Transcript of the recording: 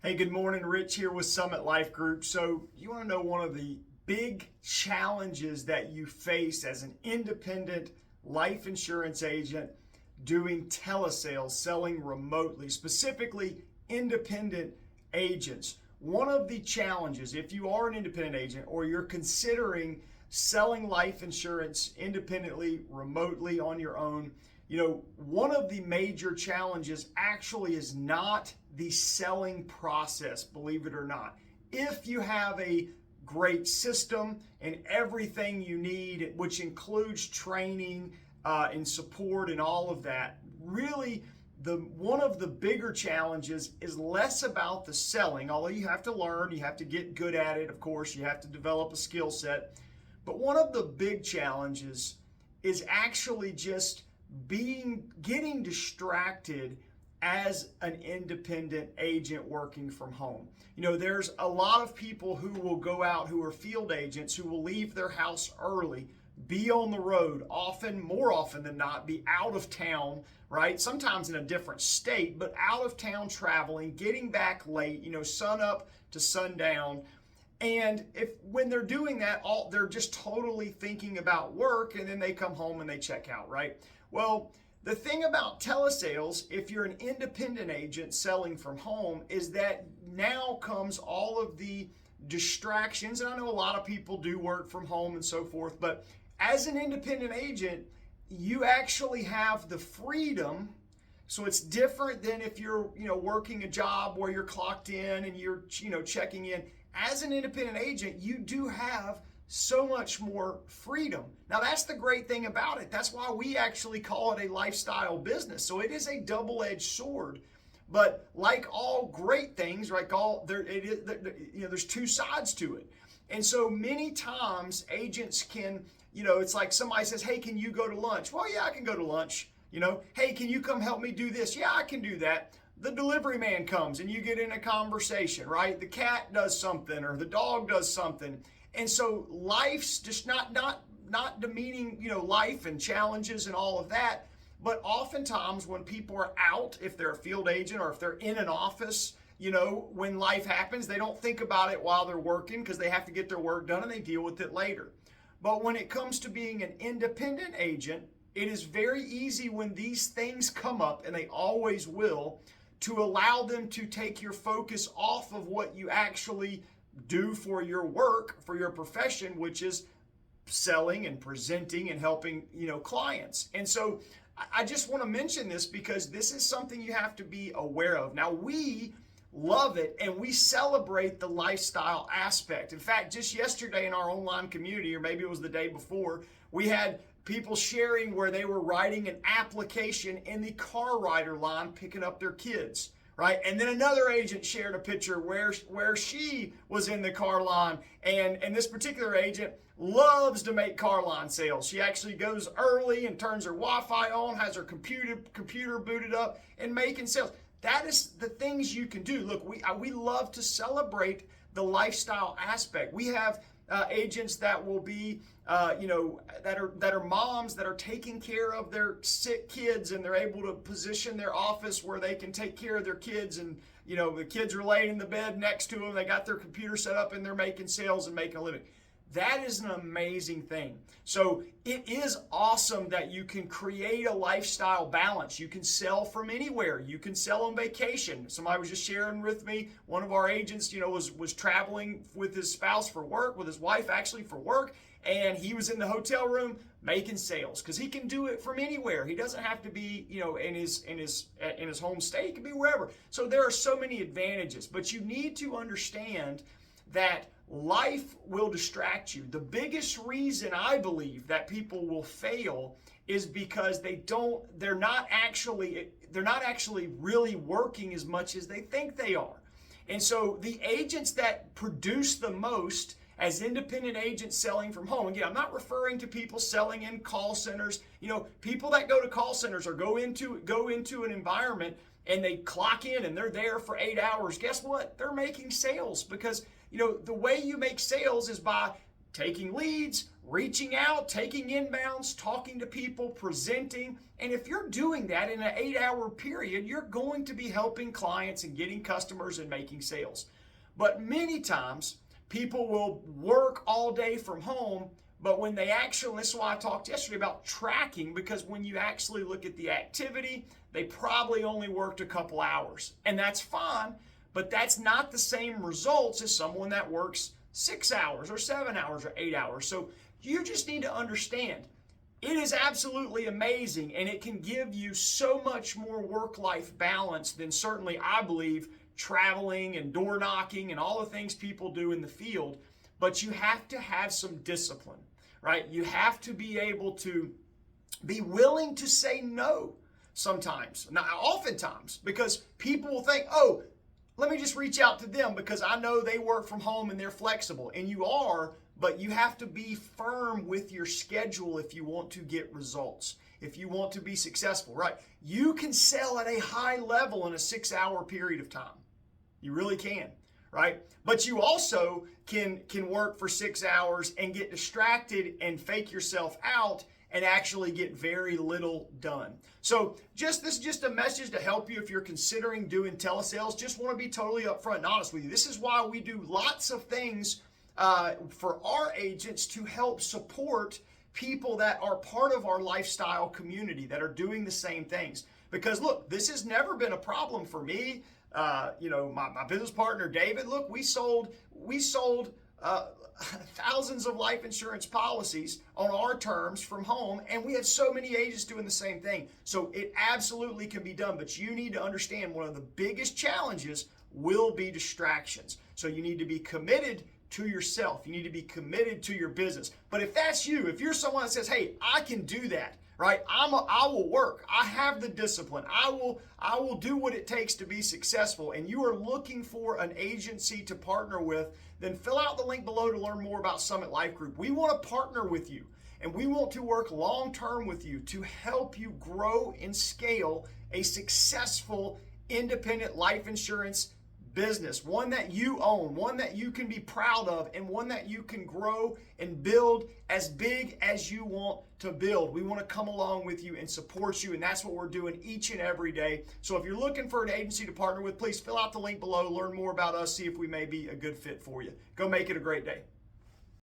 Hey, good morning. Rich here with Summit Life Group. So, you want to know one of the big challenges that you face as an independent life insurance agent doing telesales, selling remotely, specifically independent agents. One of the challenges, if you are an independent agent or you're considering selling life insurance independently, remotely on your own, one of the major challenges actually is not the selling process, believe it or not. If you have a great system and everything you need, which includes training and support and all of that, really one of the bigger challenges is less about the selling, although you have to learn, you have to get good at it, of course, you have to develop a skill set. But one of the big challenges is actually just getting distracted as an independent agent working from home. There's a lot of people who will go out who are field agents who will leave their house early, be on the road, more often than not, be out of town, right? Sometimes in a different state, but out of town traveling, getting back late, sun up to sundown. And when they're doing that, they're just totally thinking about work, and then they come home and they check out, right? Well, the thing about telesales, if you're an independent agent selling from home, is that now comes all of the distractions. And I know a lot of people do work from home and so forth, but as an independent agent, you actually have the freedom. So it's different than if you're, working a job where you're clocked in and you're, checking in. As an independent agent, you do have so much more freedom. Now, that's the great thing about it. That's why we actually call it a lifestyle business. So it is a double-edged sword. But like all great things, there's two sides to it. And so many times agents can, it's like somebody says, hey, can you go to lunch? Well, yeah, I can go to lunch. Hey, can you come help me do this? Yeah, I can do that. The delivery man comes and you get in a conversation, right? The cat does something or the dog does something. And so life's just not demeaning, life and challenges and all of that. But oftentimes when people are out, if they're a field agent or if they're in an office, when life happens, they don't think about it while they're working because they have to get their work done and they deal with it later. But when it comes to being an independent agent, it is very easy when these things come up, and they always will, to allow them to take your focus off of what you actually do for your work, for your profession, which is selling and presenting and helping, clients. And so I just want to mention this because this is something you have to be aware of. Now, we love it and we celebrate the lifestyle aspect. In fact, just yesterday in our online community, or maybe it was the day before, we had people sharing where they were writing an application in the car rider line picking up their kids, right? And then another agent shared a picture where she was in the car line, and this particular agent loves to make car line sales. She actually goes early and turns her Wi-Fi on, has her computer booted up, and making sales. That is the things you can do. Look, we love to celebrate the lifestyle aspect. We have agents that will be, that are moms that are taking care of their sick kids, and they're able to position their office where they can take care of their kids, and the kids are laying in the bed next to them. They got their computer set up and they're making sales and making a living. That is an amazing thing. So it is awesome that you can create a lifestyle balance. You can sell from anywhere. You can sell on vacation. Somebody was just sharing with me, one of our agents, was traveling with his spouse for work, with his wife actually for work, and he was in the hotel room making sales because he can do it from anywhere. He doesn't have to be, in his home state. He can be wherever. So there are so many advantages, but you need to understand that life will distract you. The biggest reason I believe that people will fail is because they're not actually really working as much as they think they are. And so the agents that produce the most as independent agents selling from home, again, I'm not referring to people selling in call centers. People that go to call centers or go into an environment and they clock in and they're there for 8 hours. Guess what? They're making sales because the way you make sales is by taking leads, reaching out, taking inbounds, talking to people, presenting. And if you're doing that in an 8-hour period, you're going to be helping clients and getting customers and making sales. But many times, people will work all day from home, but when they actually, this is why I talked yesterday about tracking, because when you actually look at the activity, they probably only worked a couple hours. And that's fine, but that's not the same results as someone that works 6 hours or 7 hours or 8 hours. So you just need to understand, it is absolutely amazing, and it can give you so much more work-life balance than certainly, I believe, traveling and door knocking and all the things people do in the field. But you have to have some discipline, right? You have to be able to be willing to say no sometimes, not oftentimes, because people will think, oh, let me just reach out to them because I know they work from home and they're flexible. And you are, but you have to be firm with your schedule if you want to get results, if you want to be successful, right? You can sell at a high level in a 6-hour period of time. You really can, right? But you also can work for 6 hours and get distracted and fake yourself out and actually get very little done. So this is just a message to help you if you're considering doing telesales. Just want to be totally upfront and honest with you. This is why we do lots of things for our agents to help support people that are part of our lifestyle community that are doing the same things. Because look, this has never been a problem for me. My business partner, David, look, we sold thousands of life insurance policies on our terms from home, and we had so many agents doing the same thing. So it absolutely can be done, but you need to understand one of the biggest challenges will be distractions. So you need to be committed to yourself. You need to be committed to your business. But if that's you, if you're someone that says, hey, I can do that, right? I will work. I have the discipline. I will do what it takes to be successful. And you are looking for an agency to partner with, then fill out the link below to learn more about Summit Life Group. We want to partner with you, and we want to work long-term with you to help you grow and scale a successful independent life insurance business, one that you own, one that you can be proud of, and one that you can grow and build as big as you want to build. We want to come along with you and support you, and that's what we're doing each and every day. So if you're looking for an agency to partner with, please fill out the link below, learn more about us, see if we may be a good fit for you. Go make it a great day.